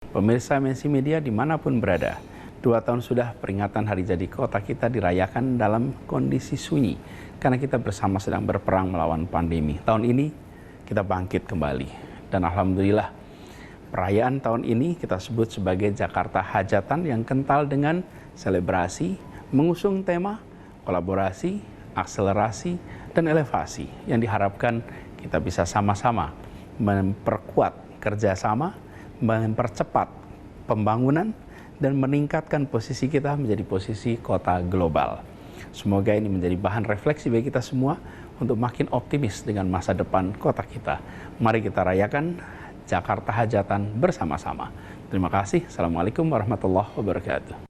Pemirsa MNC Media dimanapun berada, 2 tahun sudah peringatan hari jadi kota kita dirayakan dalam kondisi sunyi karena kita bersama sedang berperang melawan pandemi. Tahun ini kita bangkit kembali dan alhamdulillah perayaan tahun ini kita sebut sebagai Jakarta Hajatan yang kental dengan selebrasi, mengusung tema kolaborasi, akselerasi, dan elevasi yang diharapkan kita bisa sama-sama memperkuat kerjasama, mempercepat pembangunan, dan meningkatkan posisi kita menjadi posisi kota global. Semoga ini menjadi bahan refleksi bagi kita semua untuk makin optimis dengan masa depan kota kita. Mari kita rayakan Jakarta Hajatan bersama-sama. Terima kasih. Assalamualaikum warahmatullahi wabarakatuh.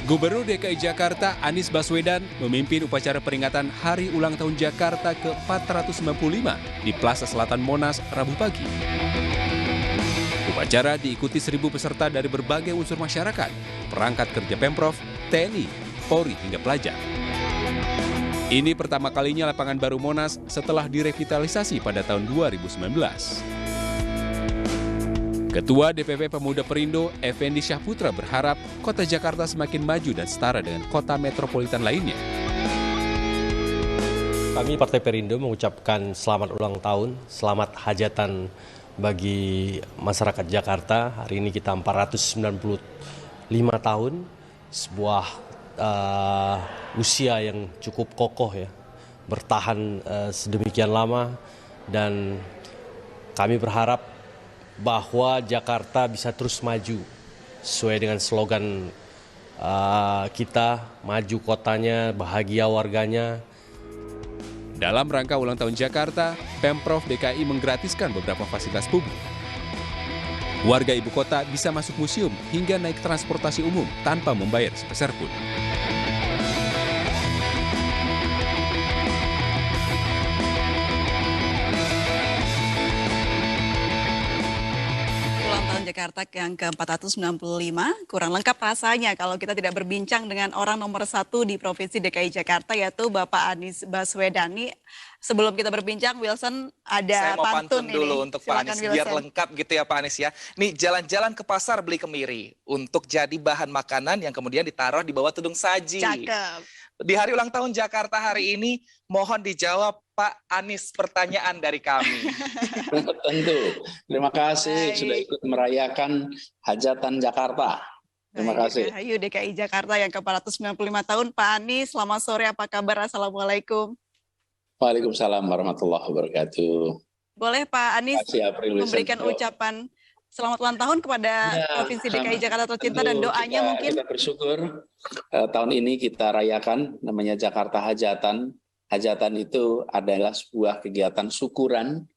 Gubernur DKI Jakarta Anies Baswedan memimpin upacara peringatan Hari Ulang Tahun Jakarta ke-495 di Plaza Selatan Monas Rabu pagi. Upacara diikuti 1.000 peserta dari berbagai unsur masyarakat, perangkat kerja Pemprov, TNI, Polri hingga pelajar. Ini pertama kalinya lapangan baru Monas setelah direvitalisasi pada tahun 2019. Ketua DPP Pemuda Perindo, Effendi Syahputra berharap kota Jakarta semakin maju dan setara dengan kota metropolitan lainnya. Kami Partai Perindo mengucapkan selamat ulang tahun, selamat hajatan bagi masyarakat Jakarta. Hari ini kita 495 tahun, sebuah usia yang cukup kokoh ya, bertahan sedemikian lama, dan kami berharap bahwa Jakarta bisa terus maju sesuai dengan slogan kita, maju kotanya, bahagia warganya. Dalam rangka ulang tahun Jakarta, Pemprov DKI menggratiskan beberapa fasilitas publik. Warga ibu kota bisa masuk museum hingga naik transportasi umum tanpa membayar sepeser pun. Jakarta yang ke-495, kurang lengkap rasanya kalau kita tidak berbincang dengan orang nomor 1 di Provinsi DKI Jakarta, yaitu Bapak Anies Baswedan. Sebelum kita berbincang, Wilson, ada saya mau pantun dulu ini. untuk Silakan, Pak Anies, Wilson. biar lengkap gitu ya Pak Anies ya. Nih, jalan-jalan ke pasar beli kemiri untuk jadi bahan makanan yang kemudian ditaruh di bawah tudung saji. Cakep. Di hari ulang tahun Jakarta hari ini, mohon dijawab Pak Anies pertanyaan dari kami. Tentu. Terima kasih Baik. sudah ikut merayakan Hajatan Jakarta. Terima Baik, kasih. Ayo DKI Jakarta yang ke-495 tahun. Pak Anies, selamat sore, apa kabar? Assalamualaikum. Waalaikumsalam warahmatullahi wabarakatuh. Boleh Pak Anies Terima kasih, April memberikan Wisantro. ucapan selamat ulang tahun kepada Provinsi DKI Jakarta tercinta dan Tentu doanya mungkin. kita bersyukur tahun ini kita rayakan namanya Jakarta Hajatan. Hajatan itu adalah sebuah kegiatan syukuran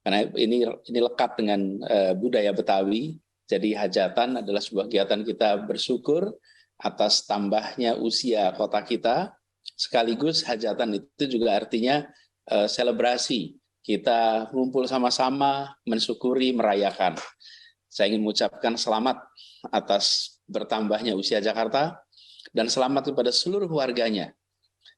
karena ini lekat dengan budaya Betawi. Jadi hajatan adalah sebuah kegiatan kita bersyukur atas tambahnya usia kota kita. Sekaligus hajatan itu juga artinya selebrasi. Kita ngumpul sama-sama, mensyukuri, merayakan. Saya ingin mengucapkan selamat atas bertambahnya usia Jakarta dan selamat kepada seluruh warganya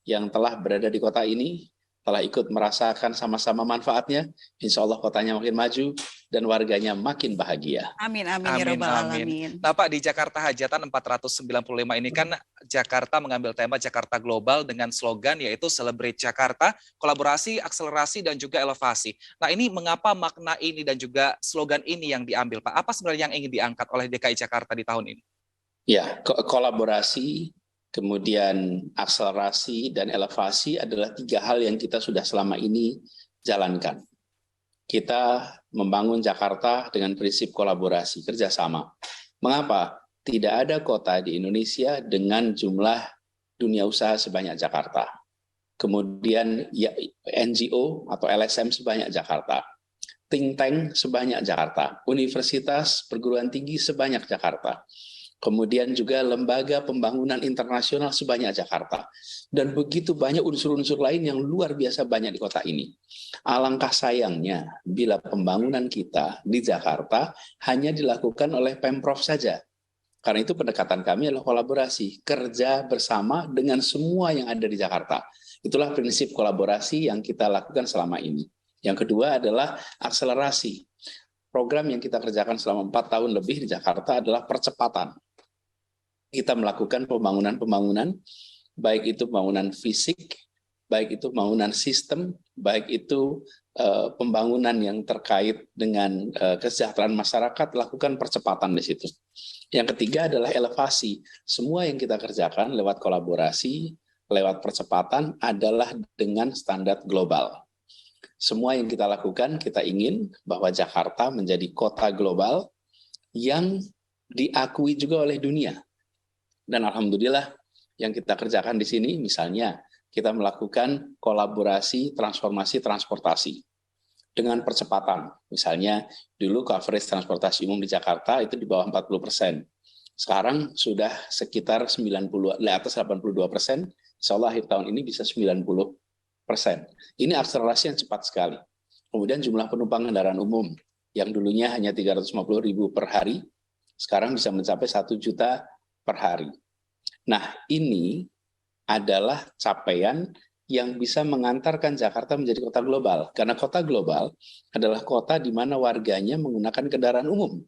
yang telah berada di kota ini, telah ikut merasakan sama-sama manfaatnya. Insya Allah kotanya makin maju dan warganya makin bahagia. Amin, amin, ya rabbal alamin. Nah Pak, di Jakarta Hajatan 495 ini kan Jakarta mengambil tema Jakarta Global dengan slogan yaitu Celebrate Jakarta, kolaborasi, akselerasi, dan juga elevasi. Nah ini mengapa makna ini dan juga slogan ini yang diambil Pak? Apa sebenarnya yang ingin diangkat oleh DKI Jakarta di tahun ini? Ya, kolaborasi, kemudian akselerasi dan elevasi adalah 3 hal yang kita sudah selama ini jalankan. Kita membangun Jakarta dengan prinsip kolaborasi, kerjasama. Mengapa? Tidak ada kota di Indonesia dengan jumlah dunia usaha sebanyak Jakarta. Kemudian ya, NGO atau LSM sebanyak Jakarta. Think tank sebanyak Jakarta. Universitas, perguruan tinggi sebanyak Jakarta. Kemudian juga lembaga pembangunan internasional sebanyak Jakarta. Dan begitu banyak unsur-unsur lain yang luar biasa banyak di kota ini. Alangkah sayangnya bila pembangunan kita di Jakarta hanya dilakukan oleh Pemprov saja. Karena itu pendekatan kami adalah kolaborasi, kerja bersama dengan semua yang ada di Jakarta. Itulah prinsip kolaborasi yang kita lakukan selama ini. Yang kedua adalah akselerasi. Program yang kita kerjakan selama 4 tahun lebih di Jakarta adalah percepatan. Kita melakukan pembangunan-pembangunan, baik itu pembangunan fisik, baik itu pembangunan sistem, baik itu pembangunan yang terkait dengan kesejahteraan masyarakat, lakukan percepatan di situ. Yang ketiga adalah elevasi. Semua yang kita kerjakan lewat kolaborasi, lewat percepatan adalah dengan standar global. Semua yang kita lakukan, kita ingin bahwa Jakarta menjadi kota global yang diakui juga oleh dunia. Dan alhamdulillah yang kita kerjakan di sini, misalnya kita melakukan kolaborasi transformasi transportasi dengan percepatan. Misalnya dulu coverage transportasi umum di Jakarta itu di bawah 40%. Sekarang sudah sekitar 90, di atas 82%. Insya Allah akhir tahun ini bisa 90%. Ini akselerasi yang cepat sekali. Kemudian jumlah penumpang kendaraan umum yang dulunya hanya 350.000 per hari, sekarang bisa mencapai 1 juta per hari. Nah, ini adalah capaian yang bisa mengantarkan Jakarta menjadi kota global. Karena kota global adalah kota di mana warganya menggunakan kendaraan umum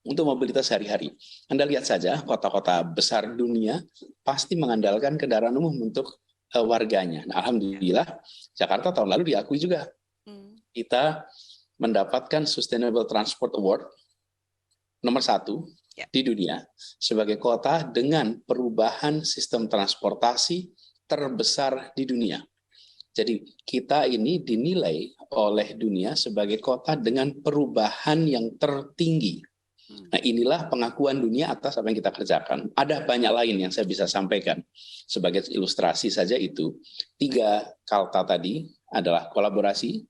untuk mobilitas sehari-hari. Anda lihat saja, kota-kota besar dunia pasti mengandalkan kendaraan umum untuk warganya. Nah, alhamdulillah, Jakarta tahun lalu diakui juga. Kita mendapatkan Sustainable Transport Award nomor 1 di dunia sebagai kota dengan perubahan sistem transportasi terbesar di dunia. Jadi kita ini dinilai oleh dunia sebagai kota dengan perubahan yang tertinggi. Nah, inilah pengakuan dunia atas apa yang kita kerjakan. Ada banyak lain yang saya bisa sampaikan. Sebagai ilustrasi saja itu, 3 kata tadi adalah kolaborasi,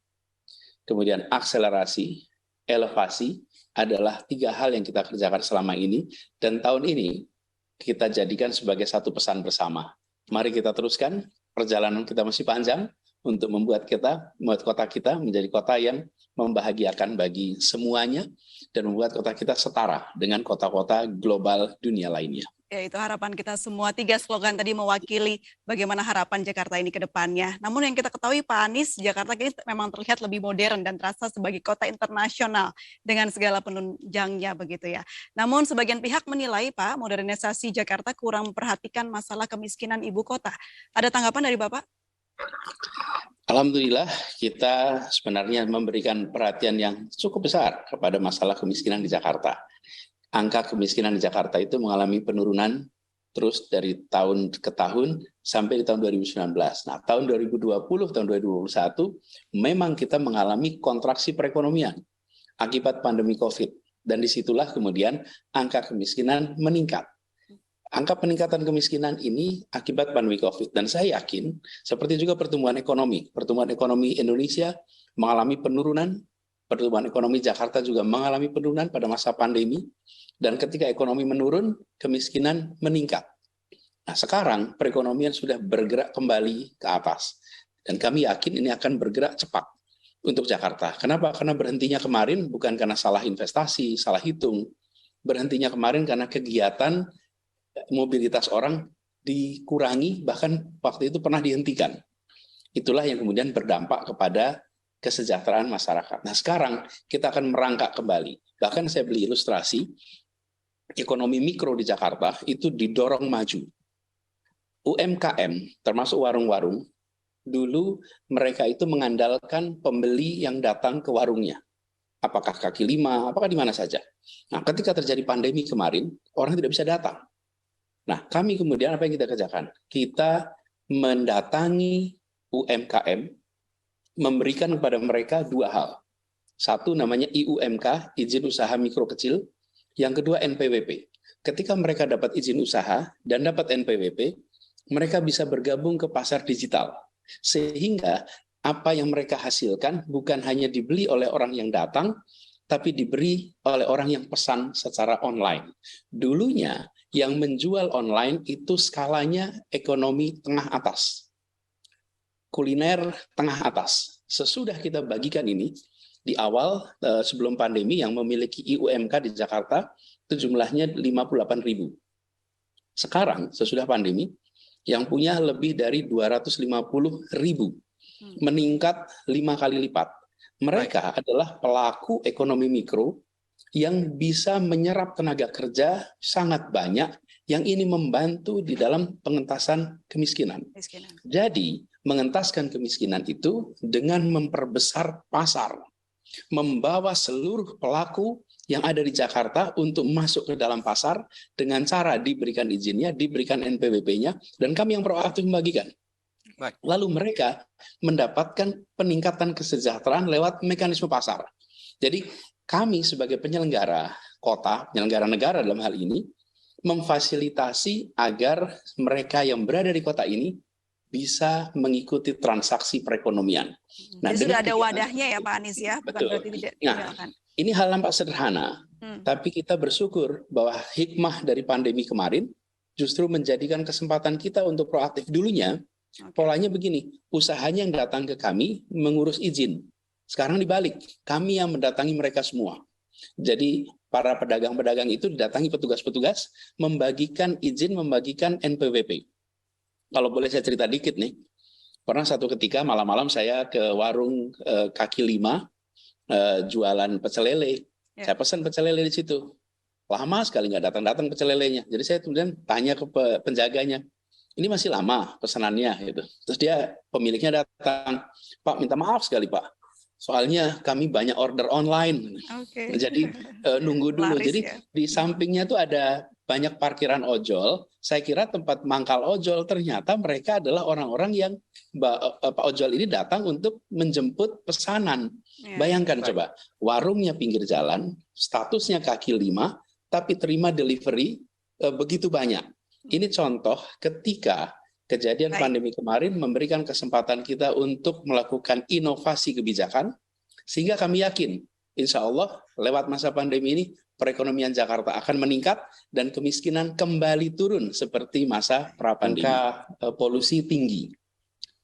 kemudian akselerasi, elevasi, adalah 3 hal yang kita kerjakan selama ini, dan tahun ini kita jadikan sebagai satu pesan bersama. Mari kita teruskan, perjalanan kita masih panjang untuk membuat kota kita menjadi kota yang membahagiakan bagi semuanya dan membuat kota kita setara dengan kota-kota global dunia lainnya. Ya, itu harapan kita semua. 3 slogan tadi mewakili bagaimana harapan Jakarta ini ke depannya. Namun yang kita ketahui Pak Anies, Jakarta ini memang terlihat lebih modern dan terasa sebagai kota internasional dengan segala penunjangnya begitu ya. Namun sebagian pihak menilai Pak, modernisasi Jakarta kurang memperhatikan masalah kemiskinan ibu kota. Ada tanggapan dari Bapak? Alhamdulillah kita sebenarnya memberikan perhatian yang cukup besar kepada masalah kemiskinan di Jakarta. Angka kemiskinan di Jakarta itu mengalami penurunan terus dari tahun ke tahun sampai di tahun 2019. Nah, tahun 2020, tahun 2021 memang kita mengalami kontraksi perekonomian akibat pandemi COVID. Dan disitulah kemudian angka kemiskinan meningkat. Angka peningkatan kemiskinan ini akibat pandemi COVID. Dan saya yakin, seperti juga pertumbuhan ekonomi Indonesia mengalami penurunan, pertumbuhan ekonomi Jakarta juga mengalami penurunan pada masa pandemi, dan ketika ekonomi menurun, kemiskinan meningkat. Nah, sekarang perekonomian sudah bergerak kembali ke atas, dan kami yakin ini akan bergerak cepat untuk Jakarta. Kenapa? Karena berhentinya kemarin bukan karena salah investasi, salah hitung. Berhentinya kemarin karena kegiatan mobilitas orang dikurangi, bahkan waktu itu pernah dihentikan. Itulah yang kemudian berdampak kepada kesejahteraan masyarakat. Nah, sekarang kita akan merangkak kembali. Bahkan saya beli ilustrasi, ekonomi mikro di Jakarta itu didorong maju. UMKM, termasuk warung-warung, dulu mereka itu mengandalkan pembeli yang datang ke warungnya. Apakah kaki lima, apakah di mana saja. Nah, ketika terjadi pandemi kemarin, orang tidak bisa datang. Nah, kami kemudian apa yang kita kerjakan? Kita mendatangi UMKM, memberikan kepada mereka 2 hal. Satu namanya IUMK, izin usaha mikro kecil. Yang kedua NPWP. Ketika mereka dapat izin usaha dan dapat NPWP, mereka bisa bergabung ke pasar digital. Sehingga apa yang mereka hasilkan bukan hanya dibeli oleh orang yang datang, tapi diberi oleh orang yang pesan secara online. Dulunya yang menjual online itu skalanya ekonomi tengah atas. Kuliner tengah atas. Sesudah kita bagikan ini, di awal sebelum pandemi yang memiliki IUMK di Jakarta itu jumlahnya 58.000. Sekarang sesudah pandemi yang punya lebih dari 250.000, meningkat 5 kali lipat. Mereka adalah pelaku ekonomi mikro yang bisa menyerap tenaga kerja sangat banyak, yang ini membantu di dalam pengentasan kemiskinan. Jadi mengentaskan kemiskinan itu dengan memperbesar pasar, membawa seluruh pelaku yang ada di Jakarta untuk masuk ke dalam pasar dengan cara diberikan izinnya, diberikan NPWP-nya, dan kami yang proaktif membagikan. Lalu mereka mendapatkan peningkatan kesejahteraan lewat mekanisme pasar. Jadi kami sebagai penyelenggara kota, penyelenggara negara dalam hal ini, memfasilitasi agar mereka yang berada di kota ini bisa mengikuti transaksi perekonomian. Nah, jadi sudah ada wadahnya ya Pak Anies ya, bukan betul. berarti tidak. Nah, ini hal nampak sederhana, tapi kita bersyukur bahwa hikmah dari pandemi kemarin justru menjadikan kesempatan kita untuk proaktif. Dulunya polanya begini, usahanya yang datang ke kami mengurus izin. Sekarang dibalik, kami yang mendatangi mereka semua. Jadi para pedagang-pedagang itu didatangi petugas-petugas, membagikan izin, membagikan NPWP. Kalau boleh saya cerita dikit nih, pernah satu ketika malam-malam saya ke warung kaki 5, jualan pecel lele. Saya pesan pecel lele di situ. Lama sekali nggak datang-datang pecel lelenya. Jadi saya kemudian tanya ke penjaganya, ini masih lama pesanannya gitu. Terus dia, pemiliknya datang, Pak minta maaf sekali Pak, soalnya kami banyak order online. Jadi nunggu dulu. Laris, jadi ya? Di sampingnya tuh ada banyak parkiran ojol. Saya kira tempat mangkal ojol, ternyata mereka adalah orang-orang yang Pak ojol ini datang untuk menjemput pesanan. Bayangkan coba, warungnya pinggir jalan, statusnya kaki 5, tapi terima delivery begitu banyak. Ini contoh ketika kejadian pandemi kemarin memberikan kesempatan kita untuk melakukan inovasi kebijakan, sehingga kami yakin, insya Allah lewat masa pandemi ini, perekonomian Jakarta akan meningkat dan kemiskinan kembali turun seperti masa pra-pandemi. Polusi tinggi.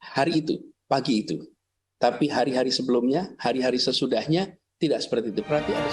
Hari itu, pagi itu. Tapi hari-hari sebelumnya, hari-hari sesudahnya tidak seperti itu. Berarti ada